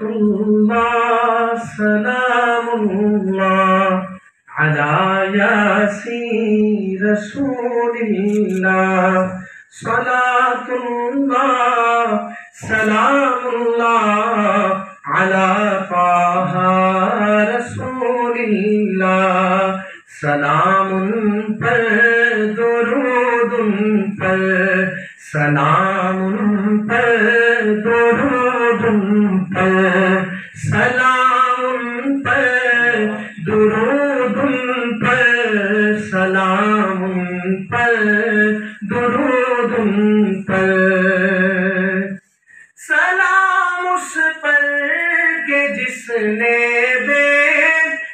الله سلام الله على ياسين رسول الله صلاة الله سلام الله على طه رسول الله سلام پر درود پر سلام پر درود پر سلام پر درود پر سلام پر درود پر سلام اس پر کہ جس نے بے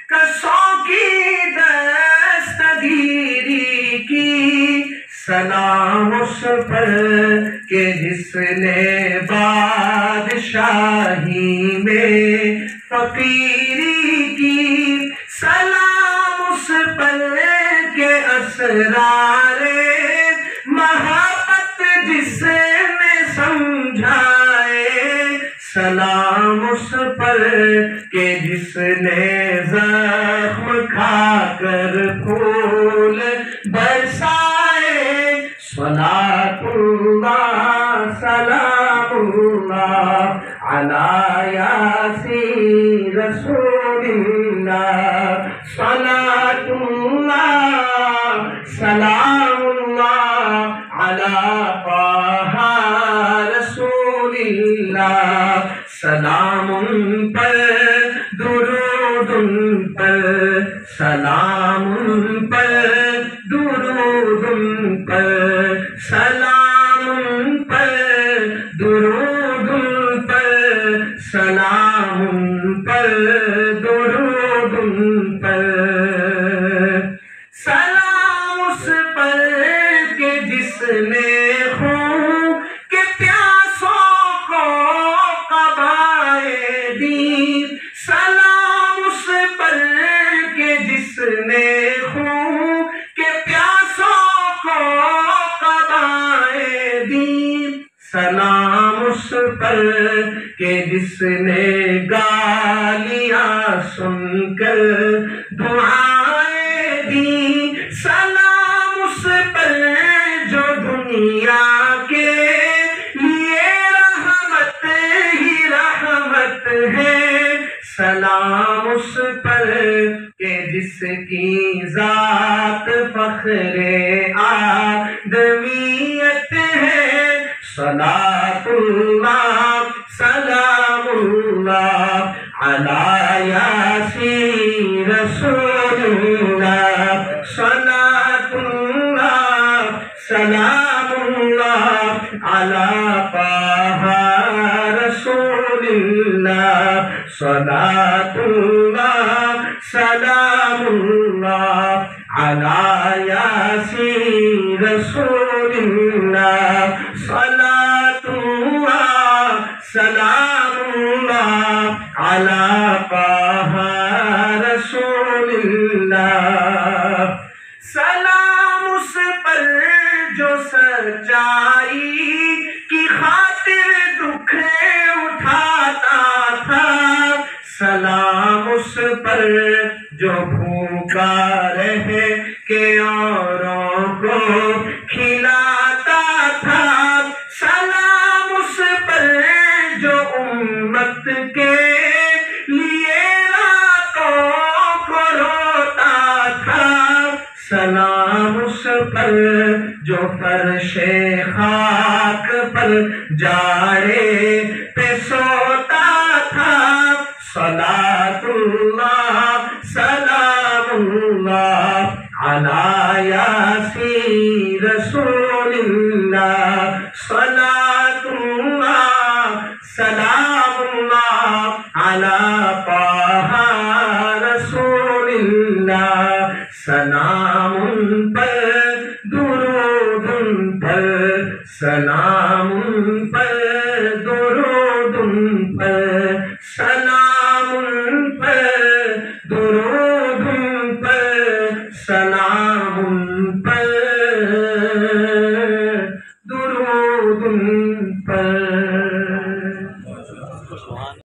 کسوں کی دستگیری کی سلام اس پر کہ جس نے بادشاہی میں فقیری کی سلام اس پر کہ اسرار محبت جس نے سمجھائے سلام اس پر کہ جس نے زخم کھا کر پھول برسائے صلاۃ اللہ سلام اللہ علی یاسین رسول اللہ صلاۃ اللہ سلام اللہ علی طہ رسول اللہ سلام پر درود پر سلام پر درود پر سلام پر درود پر سلام پر درود پر سلام اس پر کہ جس نے خون کے پیاسوں کو قبائے دی سلام اس پر کہ جس نے خون کے پیاسوں کو قبائے دی سلام اس پر کہ جس نے گالیاں سن کر دعائیں دی سلام اس پر جو دنیا کے لیے رحمت ہی رحمت ہے سلام اس پر کہ جس کی ذات فخر آدمیت ہے صلاۃ اللہ سلام اللہ علی یاسین رسول اللہ صلاۃ اللہ سلام اللہ علی طہ رسول اللہ صلاۃ اللہ سلام اللہ علی یاسین رسول اللہ صلاۃ اللہ سلام اللہ علی طہ رسول اللہ سلام اس پر جو سچائی کی خاطر دکھ اٹھاتا تھا سلام اس پر جو بھوکا رہ کے اوروں کو کھلاتا تھا سلام اس پر جو امت کے لیے راتوں کو روتا تھا سلام اس پر جو فرش خاک پر جاڑے پہ سوتا تھا صلاۃ اللہ سلام اللہ علی یاسین رسول اللہ صلاۃ اللہ سلام اللہ علی طہ رسول اللہ سلام پر درود پر سلام پر درود پر سلام